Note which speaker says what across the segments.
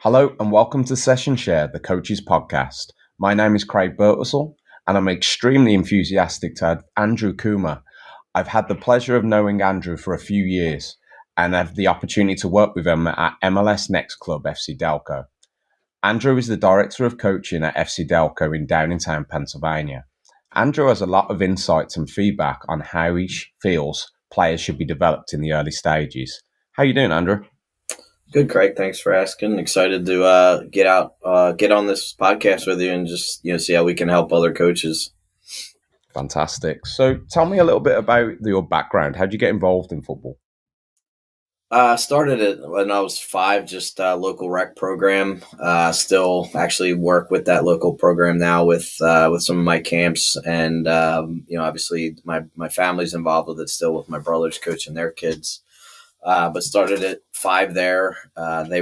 Speaker 1: Hello and welcome to Session Share, the Coaches Podcast. My name is Craig Birtwistle and I'm extremely enthusiastic to have Andrew Kummer. I've had the pleasure of knowing Andrew for a few years and have the opportunity to work with him at MLS Next Club, FC Delco. Andrew is the Director of Coaching at FC Delco in Downingtown, Pennsylvania. Andrew has a lot of insights and feedback on how he feels players should be developed in the early stages. How are you doing, Andrew?
Speaker 2: Good, Craig. Thanks for asking. Excited to get on this podcast with you and just see how we can help other coaches.
Speaker 1: Fantastic. So tell me a little bit about your background. How did you get involved in football?
Speaker 2: Started it when I was 5, just a local rec program. Still actually work with that local program now with some of my camps, and obviously my family's involved with it still with my brothers coaching their kids. But started at 5 there. They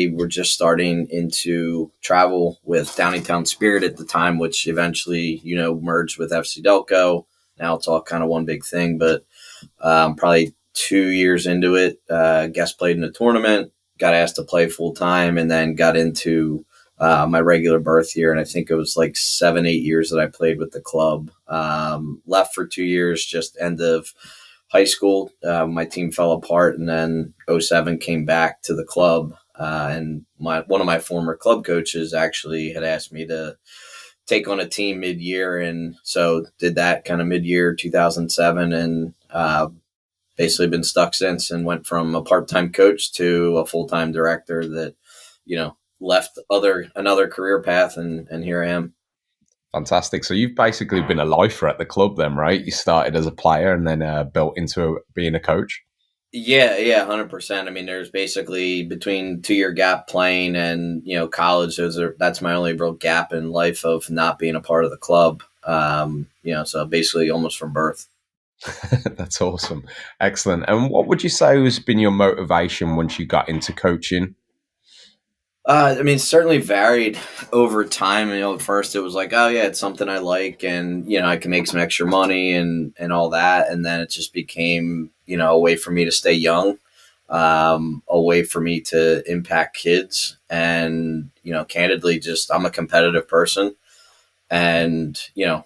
Speaker 2: were just starting into travel with Downingtown Spirit at the time, which eventually merged with FC Delco. Now it's all kind of one big thing. But probably 2 years into it, guest played in a tournament, got asked to play full time, and then got into my regular berth here. And I think it was like 7-8 years that I played with the club. Left for 2 years, just end of high school. My team fell apart, and then 07 came back to the club. And one of my former club coaches actually had asked me to take on a team mid-year, and so did that kind of mid-year 2007, and basically been stuck since, and went from a part-time coach to a full-time director that left another career path, and here I am.
Speaker 1: Fantastic. So you've basically been a lifer at the club then, right? You started as a player and then built into being a coach.
Speaker 2: Yeah, 100%. I mean, there's basically between 2-year gap playing and college. That's my only real gap in life of not being a part of the club. So basically almost from birth.
Speaker 1: That's awesome. Excellent. And what would you say has been your motivation once you got into coaching?
Speaker 2: I mean, it's certainly varied over time. At first it was like, oh yeah, it's something I like, and I can make some extra money and all that. And then it just became, a way for me to stay young, a way for me to impact kids, and candidly, just I'm a competitive person, and yeah,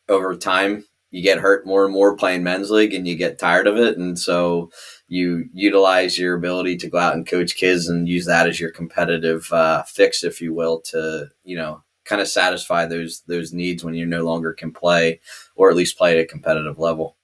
Speaker 2: over time you get hurt more and more playing men's league, and you get tired of it, and so you utilize your ability to go out and coach kids and use that as your competitive fix, if you will, to kind of satisfy those needs when you no longer can play, or at least play at a competitive level.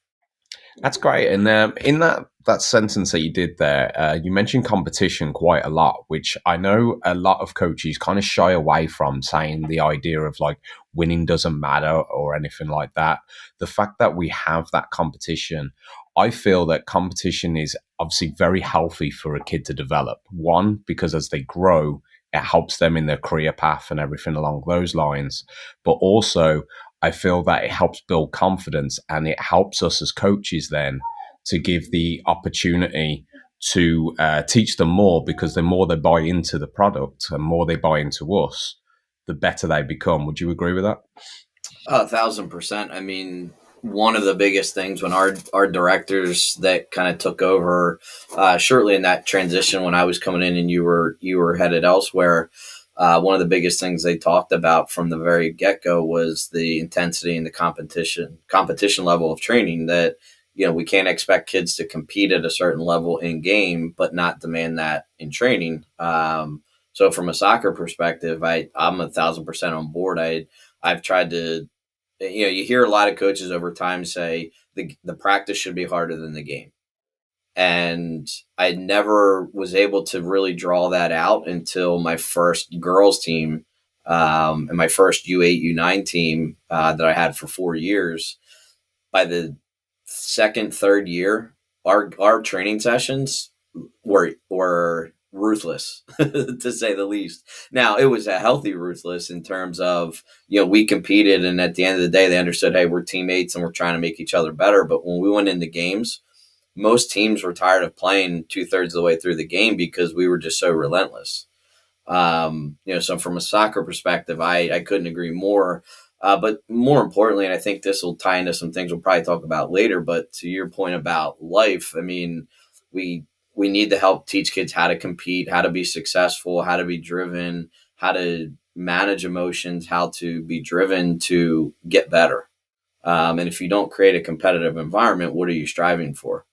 Speaker 1: That's great. And in that sentence that you did there, you mentioned competition quite a lot, which I know a lot of coaches kind of shy away from, saying the idea of like winning doesn't matter or anything like that. The fact that we have that competition, I feel that competition is obviously very healthy for a kid to develop. One, because as they grow, it helps them in their career path and everything along those lines. But also, I feel that it helps build confidence, and it helps us as coaches then to give the opportunity to teach them more, because the more they buy into the product and more they buy into us, the better they become. Would you agree with that?
Speaker 2: 1,000%. I mean, one of the biggest things when our directors that kind of took over shortly in that transition when I was coming in and you were headed elsewhere, one of the biggest things they talked about from the very get-go was the intensity and the competition level of training, that we can't expect kids to compete at a certain level in game but not demand that in training. So from a soccer perspective, I'm 1,000% on board. I've tried to, you hear a lot of coaches over time say the practice should be harder than the game. And I never was able to really draw that out until my first girls team, and my first U8, U9 team that I had for 4 years. By the second, third year, our training sessions were ruthless, to say the least. Now, it was a healthy ruthless in terms of, we competed, and at the end of the day, they understood, hey, we're teammates and we're trying to make each other better. But when we went into games, most teams were tired of playing 2/3 of the way through the game because we were just so relentless. So from a soccer perspective, I couldn't agree more. But more importantly, and I think this will tie into some things we'll probably talk about later, but to your point about life, I mean, we we need to help teach kids how to compete, how to be successful, how to be driven, how to manage emotions, how to be driven to get better. And if you don't create a competitive environment, what are you striving for?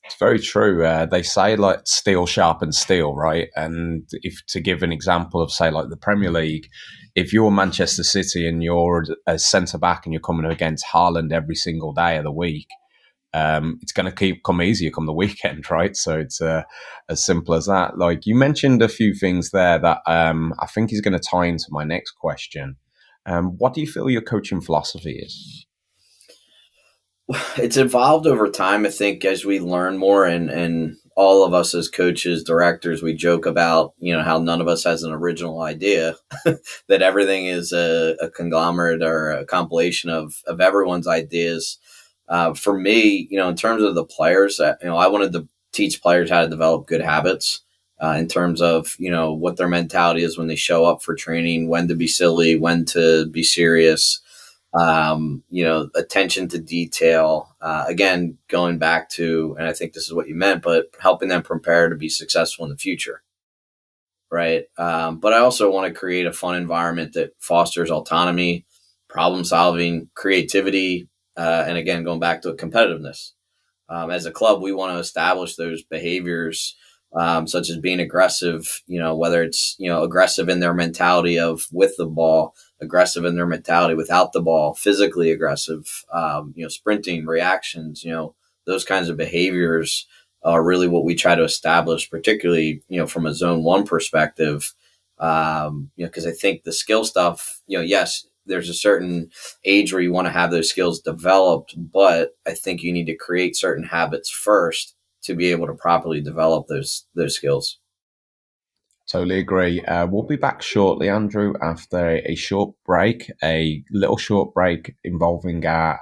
Speaker 1: It's very true. They say like steel sharpens steel, right? And if to give an example of say like the Premier League, if you're Manchester City and you're a centre back and you're coming against Haaland every single day of the week, it's going to come easier come the weekend, right? So it's as simple as that. Like you mentioned a few things there that I think is going to tie into my next question. What do you feel your coaching philosophy is?
Speaker 2: It's evolved over time, I think, as we learn more, and all of us as coaches, directors, we joke about, how none of us has an original idea, that everything is a conglomerate or a compilation of everyone's ideas. For me, in terms of the players, I wanted to teach players how to develop good habits, in terms of, what their mentality is when they show up for training, when to be silly, when to be serious, attention to detail. Again, going back to, and I think this is what you meant, but helping them prepare to be successful in the future. Right. But I also want to create a fun environment that fosters autonomy, problem solving, creativity, and again, going back to competitiveness. As a club, we want to establish those behaviors, such as being aggressive, whether it's, aggressive in their mentality of with the ball, aggressive in their mentality without the ball, physically aggressive, sprinting, reactions, those kinds of behaviors are really what we try to establish, particularly, from a zone one perspective. Because I think the skill stuff, yes, there's a certain age where you want to have those skills developed, but I think you need to create certain habits first to be able to properly develop those skills.
Speaker 1: Totally agree. We'll be back shortly, Andrew, after a little short break involving our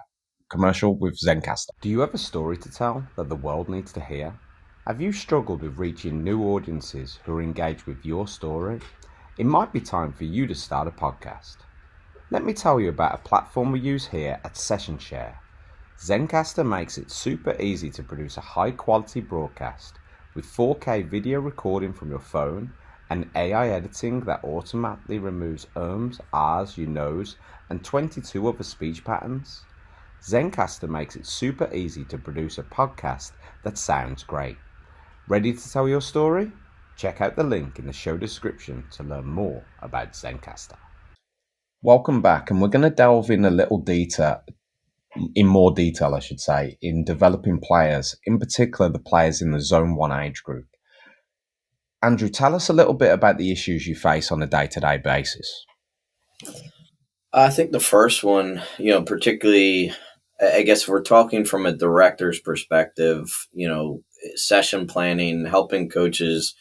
Speaker 1: commercial with Zencaster. Do you have a story to tell that the world needs to hear? Have you struggled with reaching new audiences who are engaged with your story? It might be time for you to start a podcast. Let me tell you about a platform we use here at Session Share. Zencaster makes it super easy to produce a high quality broadcast with 4K video recording from your phone and AI editing that automatically removes ums, ahs, you knows, and 22 other speech patterns. Zencaster makes it super easy to produce a podcast that sounds great. Ready to tell your story? Check out the link in the show description to learn more about Zencaster. Welcome back, and we're going to delve in more detail, I should say, in developing players, in particular the players in the Zone 1 age group. Andrew, tell us a little bit about the issues you face on a day-to-day basis.
Speaker 2: I think the first one, particularly, I guess if we're talking from a director's perspective, session planning, helping coaches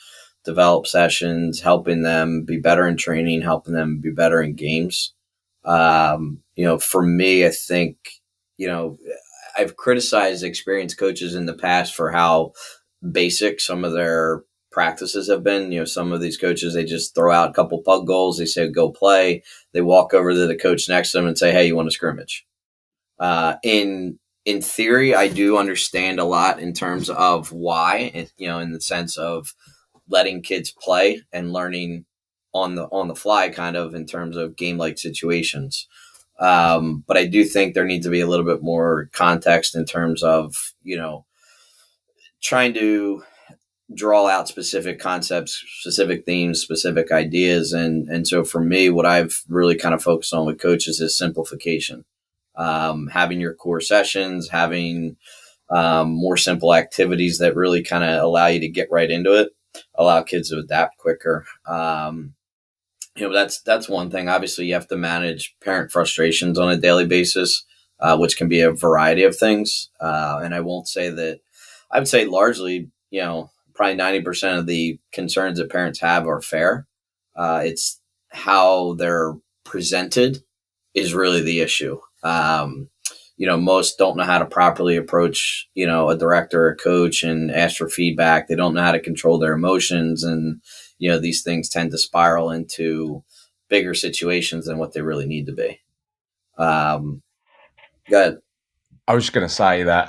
Speaker 2: develop sessions, helping them be better in training, helping them be better in games. For me, I think, I've criticized experienced coaches in the past for how basic some of their practices have been. Some of these coaches, they just throw out a couple pug goals. They say, go play. They walk over to the coach next to them and say, hey, you want to scrimmage? In theory, I do understand a lot in terms of why, in the sense of letting kids play and learning on the fly, kind of in terms of game like situations. But I do think there needs to be a little bit more context in terms of, trying to draw out specific concepts, specific themes, specific ideas. And so for me, what I've really kind of focused on with coaches is simplification. Having your core sessions, having more simple activities that really kind of allow you to get right into it, allow kids to adapt quicker. That's one thing. Obviously, you have to manage parent frustrations on a daily basis, which can be a variety of things. And I won't say that. I would say largely, probably 90% of the concerns that parents have are fair. It's how they're presented is really the issue. Most don't know how to properly approach, a director or a coach and ask for feedback. They don't know how to control their emotions. And, these things tend to spiral into bigger situations than what they really need to be. Go ahead.
Speaker 1: I was just going to say that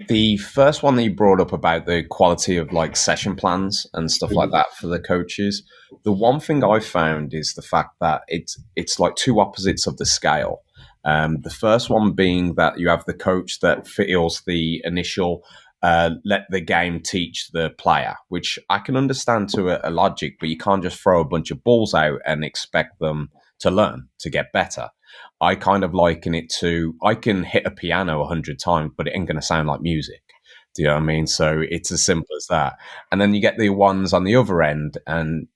Speaker 1: the first one that you brought up about the quality of like session plans and stuff like
Speaker 2: Mhm.
Speaker 1: that for the coaches, the one thing I found is the fact that it's like two opposites of the scale. The first one being that you have the coach that feels the initial let the game teach the player, which I can understand to a logic, but you can't just throw a bunch of balls out and expect them to learn to get better. I kind of liken it to I can hit a piano 100 times, but it ain't going to sound like music. Do you know what I mean? So it's as simple as that. And then you get the ones on the other end, and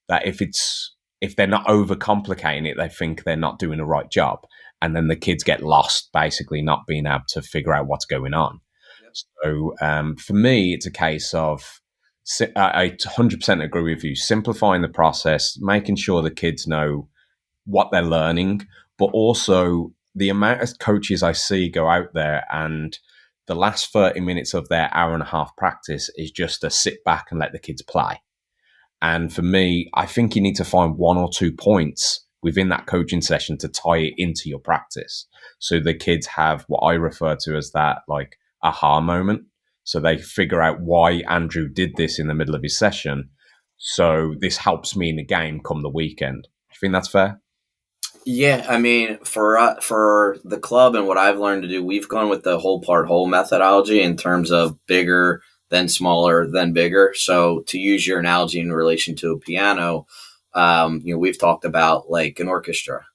Speaker 1: that if they're not overcomplicating it, they think they're not doing the right job, and then the kids get lost, basically not being able to figure out what's going on.
Speaker 2: Yep.
Speaker 1: So for me, it's a case of I 100% agree with you. Simplifying the process, making sure the kids know what they're learning, but also the amount of coaches I see go out there and the last 30 minutes of their hour and a half practice is just to sit back and let the kids play. And for me, I think you need to find one or two points within that coaching session to tie it into your practice. So the kids have what I refer to as that like aha moment. So they figure out why Andrew did this in the middle of his session. So this helps me in the game come the weekend. Do you think that's fair?
Speaker 2: Yeah, I mean, for the club and what I've learned to do, we've gone with the whole part whole methodology in terms of bigger, then smaller, then bigger. So to use your analogy in relation to a piano, we've talked about like an orchestra,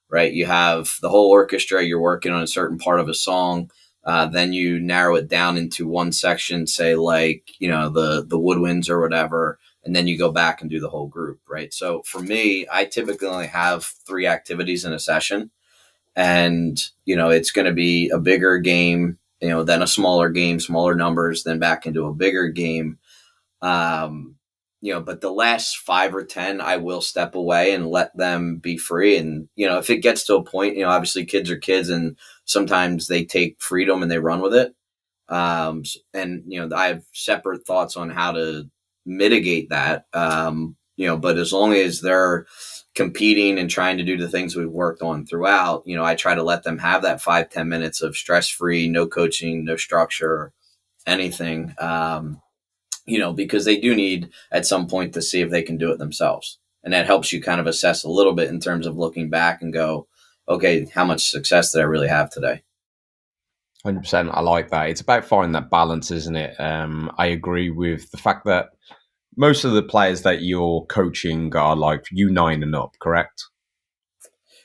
Speaker 2: right? You have the whole orchestra, you're working on a certain part of a song. Then you narrow it down into one section, say like, the woodwinds or whatever. And then you go back and do the whole group, right? So for me, I typically only have 3 activities in a session. And, it's going to be a bigger game, then a smaller game, smaller numbers, then back into a bigger game. Um, but the last 5 or 10, I will step away and let them be free. And, if it gets to a point, obviously kids are kids and sometimes they take freedom and they run with it. And, I have separate thoughts on how to mitigate that. But as long as they're competing and trying to do the things we've worked on throughout, I try to let them have that 5-10 minutes of stress free, no coaching, no structure, anything. Because they do need at some point to see if they can do it themselves. And that helps you kind of assess a little bit in terms of looking back and go, okay, how much success did I really have today?
Speaker 1: 100%. I like that. It's about finding that balance, isn't it? I agree with the fact that most of the players that you're coaching are like U9 and up, correct?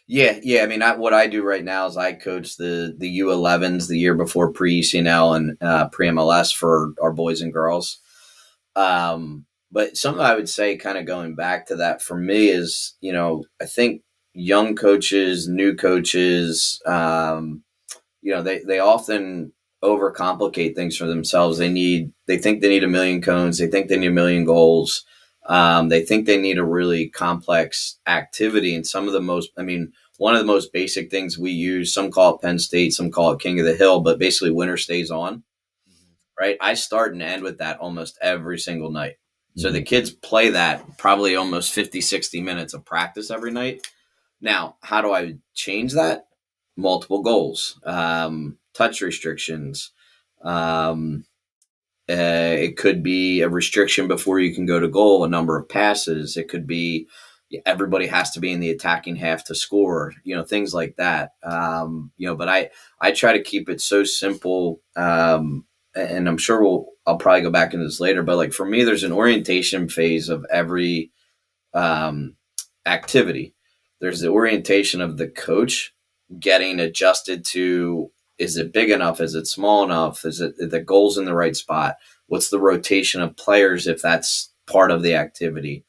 Speaker 2: Yeah, yeah. I mean, what I do right now is I coach the U11s the year before pre ECNL and pre MLS for our boys and girls. But something I would say, kind of going back to that for me is, I think young coaches, new coaches, they often overcomplicate things for themselves. They think they need a million cones. They think they need a million goals. They think they need a really complex activity. And one of the most basic things we use, some call it Penn State, some call it King of the Hill, but basically winner stays on, right? I start and end with that almost every single night. So the
Speaker 1: Mhm.
Speaker 2: kids play that probably almost 50, 60 minutes of practice every night. Now, how do I change that? Multiple goals, touch restrictions. Um, it could be a restriction before you can go to goal, a number of passes. It could be everybody has to be in the attacking half to score, things like that. But I try to keep it so simple. And I'm sure I'll probably go back into this later, but like for me, there's an orientation phase of every um, activity. There's the orientation of the coach getting adjusted to, is it big enough? Is it small enough? Is it the goals in the right spot? What's the rotation of players if that's part of the activity?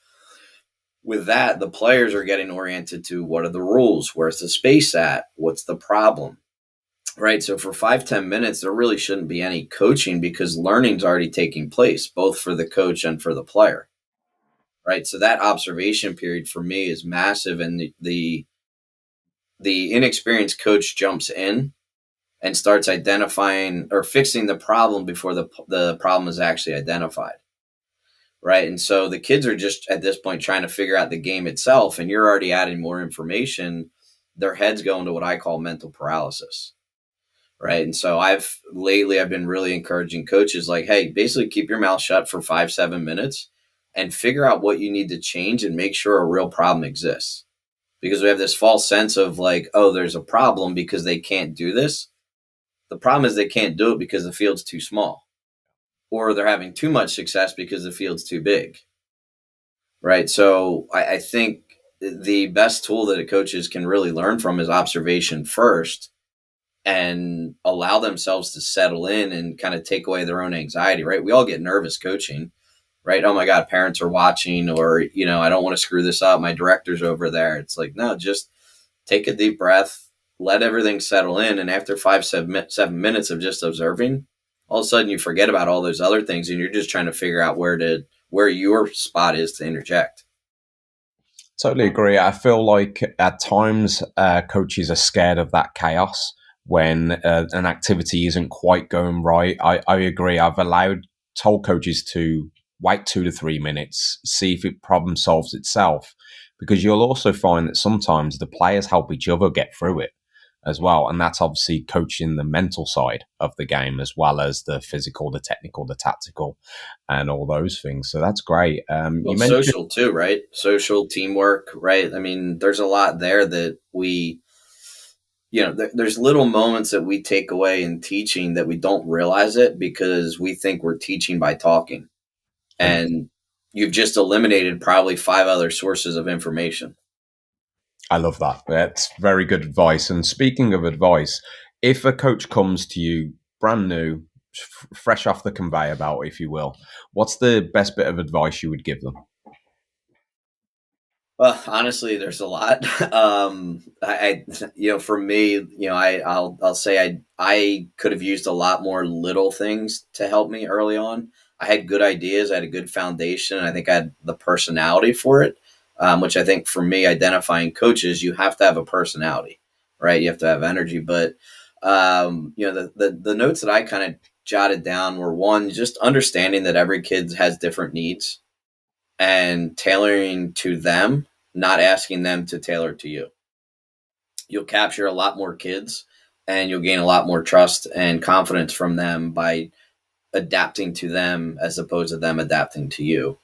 Speaker 2: With that, the players are getting oriented to, what are the rules? Where's the space at? What's the problem? Right. So for 5-10 minutes, there really shouldn't be any coaching because learning's already taking place, both for the coach and for the player. Right. So that observation period for me is massive. And the inexperienced coach jumps in and starts identifying or fixing the problem before the problem is actually identified. Right. And so the kids are just at this point trying to figure out the game itself, and you're already adding more information. Their heads go into what I call mental paralysis. right? And so I've been really encouraging coaches like, hey, basically keep your mouth shut for 5-7 minutes and figure out what you need to change and make sure a real problem exists. Because we have this false sense of like, oh, there's a problem because they can't do this. The problem is they can't do it because the field's too small, or they're having too much success because the field's too big, right? So I think the best tool that a coaches can really learn from is observation first, and allow themselves to settle in and kind of take away their own anxiety, right? We all get nervous coaching, right? Oh my God, parents are watching, or, I don't want to screw this up. My director's over there. It's like, no, just take a deep breath, let everything settle in. And after 7 minutes of just observing, all of a sudden you forget about all those other things and you're just trying to figure out where your spot is to interject.
Speaker 1: Totally agree. I feel like at times coaches are scared of that chaos when an activity isn't quite going right. I agree. I've told coaches to wait 2 to 3 minutes, see if it problem solves itself, because you'll also find that sometimes the players help each other get through it as well. And that's obviously coaching the mental side of the game as well as the physical, the technical, the tactical, and all those things. So that's great.
Speaker 2: Well,
Speaker 1: You mentioned
Speaker 2: social too, right? Social teamwork, right? I mean, there's a lot there that there's little moments that we take away in teaching that we don't realize it because we think we're teaching by talking. And you've just eliminated probably 5 other sources of information.
Speaker 1: I love that. That's very good advice. And speaking of advice, if a coach comes to you brand new, fresh off the conveyor belt, if you will, what's the best bit of advice you would give them?
Speaker 2: Well, honestly, there's a lot. For me, I'll say I could have used a lot more little things to help me early on. I had good ideas. I had a good foundation. And I think I had the personality for it, which I think for me, identifying coaches, you have to have a personality, right? You have to have energy. But, the notes that I kind of jotted down were, one, just understanding that every kid has different needs and tailoring to them, not asking them to tailor to you. You'll capture a lot more kids and you'll gain a lot more trust and confidence from them by adapting to them as opposed to them adapting to you.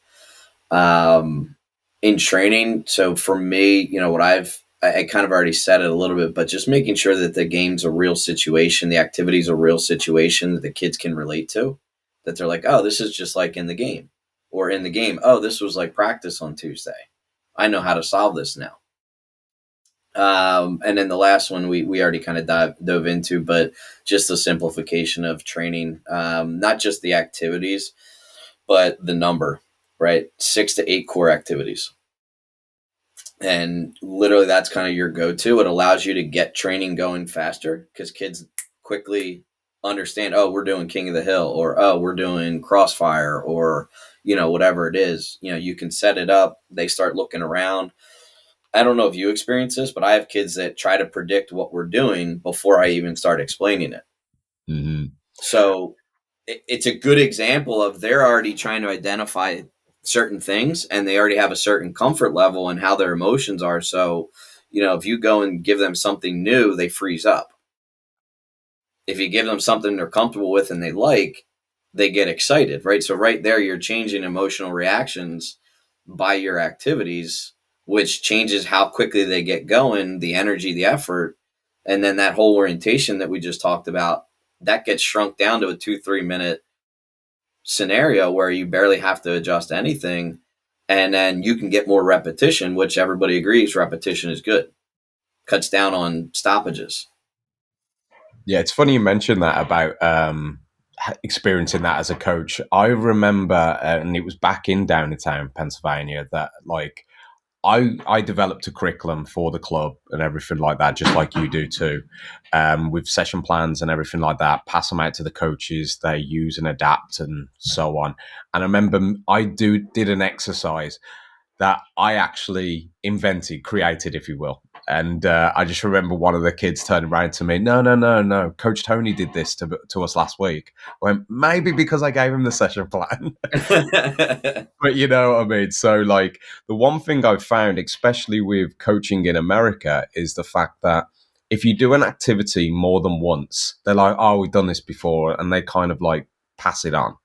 Speaker 2: In training, so for me, what I kind of already said it a little bit, but just making sure that the game's a real situation, the activity's a real situation that the kids can relate to, that they're like, oh, this is just like in the game. Or in the game, oh, this was like practice on Tuesday. I know how to solve this now. And then the last one we already kind of dove into, but just the simplification of training, not just the activities, but the number, right? 6 to 8 core activities. And literally that's kind of your go-to. It allows you to get training going faster because kids quickly understand, oh, we're doing King of the Hill, or, oh, we're doing Crossfire, or, whatever it is. You can set it up. They start looking around. I don't know if you experience this, but I have kids that try to predict what we're doing before I even start explaining it.
Speaker 1: Mm-hmm.
Speaker 2: So it's a good example of they're already trying to identify certain things and they already have a certain comfort level and how their emotions are. So, if you go and give them something new, they freeze up. If you give them something they're comfortable with and they like, they get excited, right? So right there, you're changing emotional reactions by your activities, which changes how quickly they get going, the energy, the effort. And then that whole orientation that we just talked about, that gets shrunk down to a 2-3 minute scenario where you barely have to adjust anything. And then you can get more repetition, which everybody agrees repetition is good. Cuts down on stoppages.
Speaker 1: Yeah, it's funny you mentioned that about experiencing that as a coach. I remember, and it was back in Downingtown, Pennsylvania, that like I developed a curriculum for the club and everything like that, just like you do too, with session plans and everything like that. Pass them out to the coaches. They use and adapt and so on. And I remember I did an exercise that I actually created, if you will. And I just remember one of the kids turning around to me, no. Coach Tony did this to us last week. I went, maybe because I gave him the session plan. But you know what I mean? So the one thing I've found, especially with coaching in America, is the fact that if you do an activity more than once, they're like, oh, we've done this before, and they kind of like pass it on.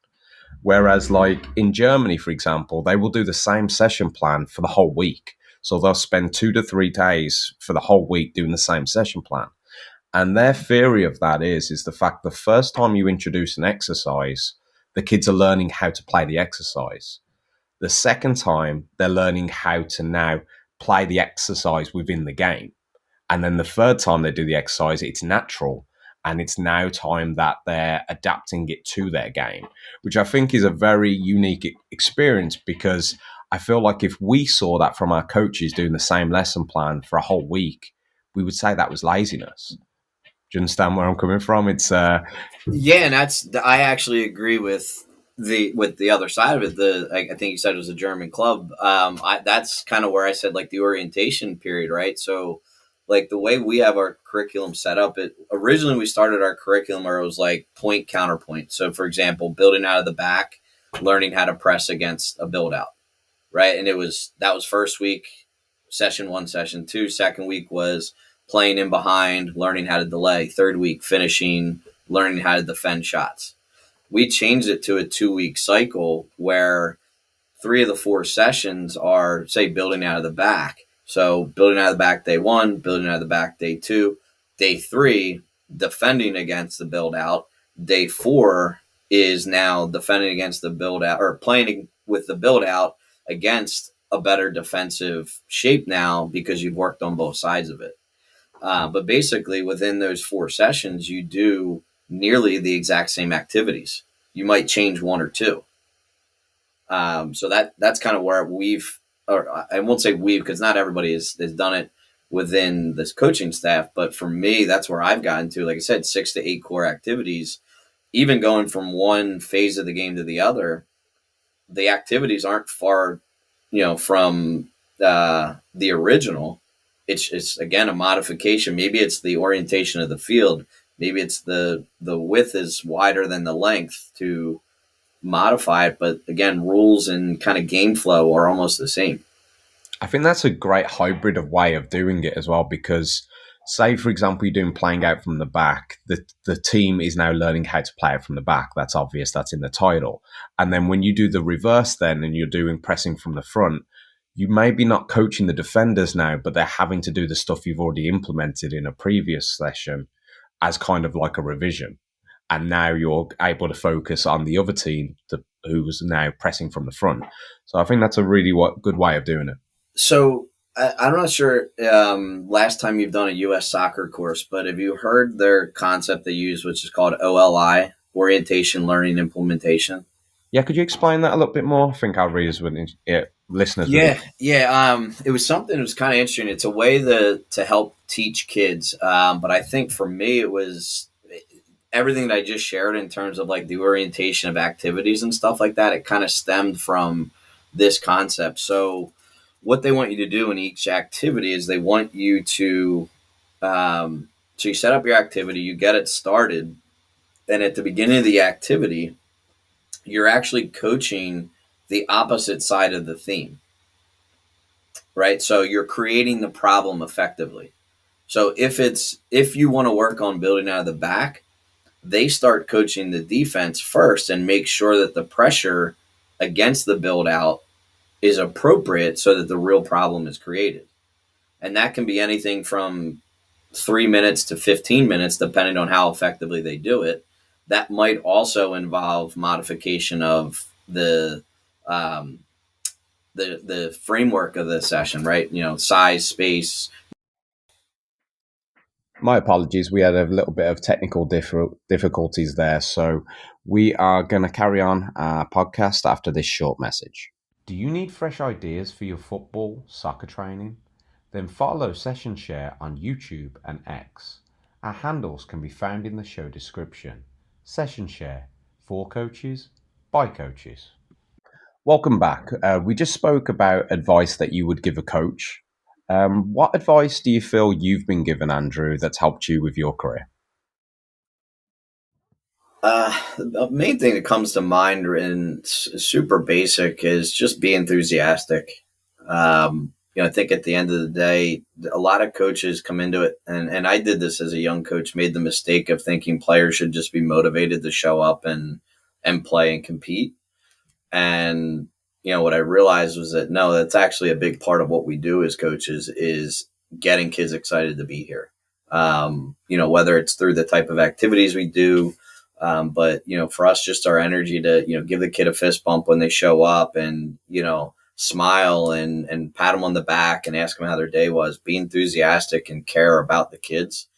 Speaker 1: Whereas, like in Germany, for example, they will do the same session plan for the whole week. So they'll spend 2 to 3 days for the whole week doing the same session plan. And their theory of that is the fact the first time you introduce an exercise, the kids are learning how to play the exercise. The second time, they're learning how to now play the exercise within the game. And then the third time they do the exercise, it's natural. And it's now time that they're adapting it to their game, which I think is a very unique experience, because I feel like if we saw that from our coaches doing the same lesson plan for a whole week, we would say that was laziness. Do you understand where I'm coming from? It's
Speaker 2: Yeah, and I actually agree with the other side of it. I think you said it was a German club. That's kind of where I said like the orientation period, right? So like the way we have our curriculum set up, it originally we started our curriculum where it was like point counterpoint. So for example, building out of the back, learning how to press against a build out, right? And that was first week, session one, session two. Second week was playing in behind, learning how to delay. Third week, finishing, learning how to defend shots. We changed it to a 2-week cycle where 3 of the 4 sessions are, say, building out of the back. So building out of the back day 1, building out of the back day 2, day 3, defending against the build out. Day 4 is now defending against the build out, or playing with the build out against a better defensive shape now because you've worked on both sides of it. But basically, within those 4 sessions, you do nearly the exact same activities. You might change one or two. So that's kind of where or I won't say we've, because not everybody has done it within this coaching staff. But for me, that's where I've gotten to, like I said, 6 to 8 core activities. Even going from one phase of the game to the other, the activities aren't far, from the original. It's again a modification. Maybe it's the orientation of the field. Maybe it's the width is wider than the length to modify it. But again, rules and kind of game flow are almost the same.
Speaker 1: I think that's a great hybrid of way of doing it as well, because say, for example, you're doing playing out from the back, the team is now learning how to play out from the back. That's obvious. That's in the title. And then when you do the reverse then and you're doing pressing from the front, you may be not coaching the defenders now, but they're having to do the stuff you've already implemented in a previous session as kind of like a revision. And now you're able to focus on the other team who's now pressing from the front. So I think that's a really good way of doing it.
Speaker 2: So I'm not sure last time you've done a U.S. soccer course, but have you heard their concept they use, which is called OLI, Orientation, Learning, Implementation?
Speaker 1: Yeah, could you explain that a little bit more? I think our readers would, listeners would.
Speaker 2: Yeah. It was something that was kind of interesting. It's a way to help teach kids. But I think for me, it was everything that I just shared in terms of like the orientation of activities and stuff like that. It kind of stemmed from this concept. So what they want you to do in each activity is they want you to, so you set up your activity, you get it started. And at the beginning of the activity, you're actually coaching the opposite side of the theme, right? So you're creating the problem effectively. So if you want to work on building out of the back, they start coaching the defense first and make sure that the pressure against the build out is appropriate so that the real problem is created. And that can be anything from 3 minutes to 15 minutes, depending on how effectively they do it. That might also involve modification of the framework of the session, right? Size, space.
Speaker 1: My apologies. We had a little bit of technical difficulties there. So we are going to carry on our podcast after this short message. Do you need fresh ideas for your football, soccer training? Then follow Session Share on YouTube and X. Our handles can be found in the show description. Session Share, for coaches, by coaches. Welcome back. We just spoke about advice that you would give a coach. What advice do you feel you've been given, Andrew, that's helped you with your career?
Speaker 2: The main thing that comes to mind and super basic is just be enthusiastic. I think at the end of the day, a lot of coaches come into it, and I did this as a young coach, made the mistake of thinking players should just be motivated to show up and play and compete. And, what I realized was that no, that's actually a big part of what we do as coaches is getting kids excited to be here. Whether it's through the type of activities we do, but, for us, just our energy to, give the kid a fist bump when they show up and, smile and pat them on the back and ask them how their day was, be enthusiastic and care about the kids.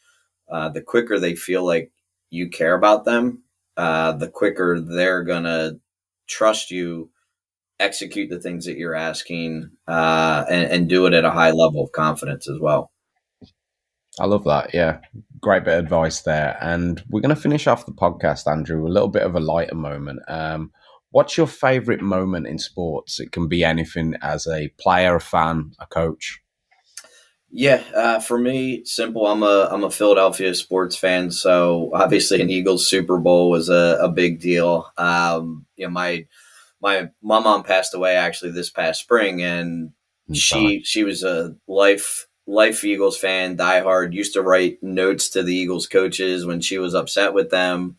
Speaker 2: The quicker they feel like you care about them, the quicker they're going to trust you, execute the things that you're asking, and do it at a high level of confidence as well.
Speaker 1: I love that. Yeah. Great bit of advice there. And we're going to finish off the podcast, Andrew, a little bit of a lighter moment. What's your favorite moment in sports? It can be anything as a player, a fan, a coach.
Speaker 2: Yeah, for me, simple. I'm a Philadelphia sports fan, so obviously an Eagles Super Bowl was a big deal. My mom passed away actually this past spring, and she was a life Eagles fan, diehard. Used to write notes to the Eagles coaches when she was upset with them,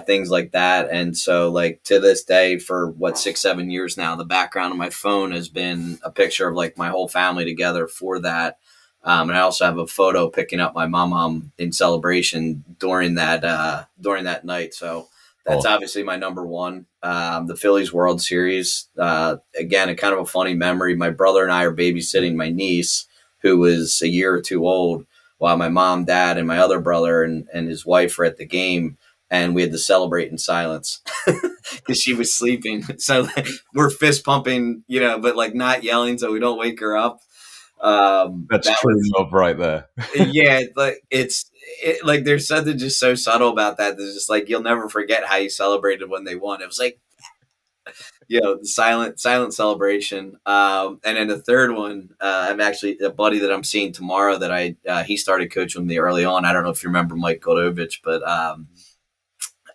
Speaker 2: things like that. And so, like to this day, for 6-7 years now, the background of my phone has been a picture of like my whole family together for that. And I also have a photo picking up my mom in celebration during that night. So that's obviously my number one. The Phillies World Series. Again, a kind of a funny memory. My brother and I are babysitting my niece, who was a year or two old, while my mom, dad, and my other brother and his wife were at the game. And we had to celebrate in silence because she was sleeping. So we're fist pumping, but like not yelling so we don't wake her up.
Speaker 1: That's true love right there.
Speaker 2: Yeah, like like there's something just so subtle about that. There's just like you'll never forget how you celebrated when they won. It was like, the silent celebration. And then the third one, I'm actually a buddy that I'm seeing tomorrow that he started coaching me early on. I don't know if you remember Mike Goldovich, but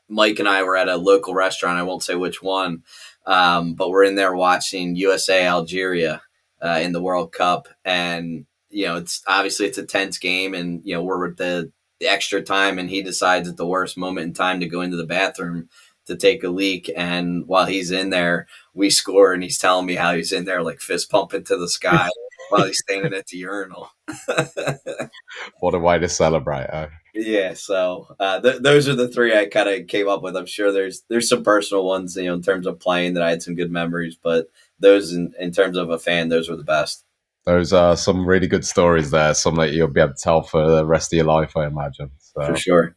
Speaker 2: Mike and I were at a local restaurant. I won't say which one, but we're in there watching USA Algeria in the World Cup, and it's obviously it's a tense game, and we're at the extra time, and he decides at the worst moment in time to go into the bathroom to take a leak, and while he's in there, we score, and he's telling me how he's in there like fist pumping to the sky while he's standing at the urinal.
Speaker 1: What a way to celebrate!
Speaker 2: Yeah, so those are the three I kind of came up with. I'm sure there's some personal ones, in terms of playing that I had some good memories, but those in terms of a fan, those were the best.
Speaker 1: Those are some really good stories there, some that you'll be able to tell for the rest of your life, I imagine. So
Speaker 2: for sure.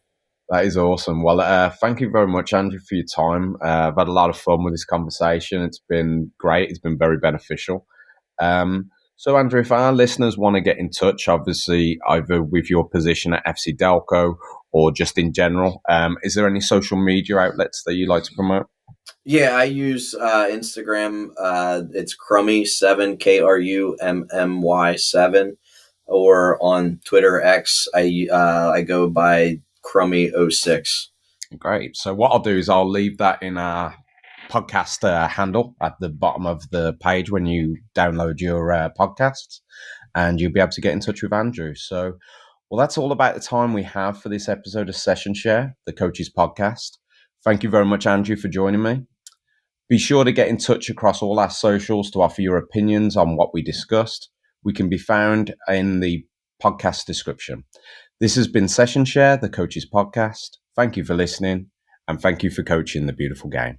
Speaker 1: That is awesome. Well, thank you very much, Andrew, for your time. I've had a lot of fun with this conversation. It's been great. It's been very beneficial. So, Andrew, if our listeners want to get in touch, obviously, either with your position at FC Delco or just in general, is there any social media outlets that you like to promote?
Speaker 2: Yeah, I use Instagram. It's Krummy7, KRUMMY7, or on Twitter X, I go by Crummy06.
Speaker 1: Great. So what I'll do is I'll leave that in our podcast handle at the bottom of the page when you download your podcasts, and you'll be able to get in touch with Andrew. So, well, that's all about the time we have for this episode of Session Share, the Coaches Podcast. Thank you very much, Andrew, for joining me. Be sure to get in touch across all our socials to offer your opinions on what we discussed. We can be found in the podcast description. This has been Session Share, the Coaches Podcast. Thank you for listening, and thank you for coaching the beautiful game.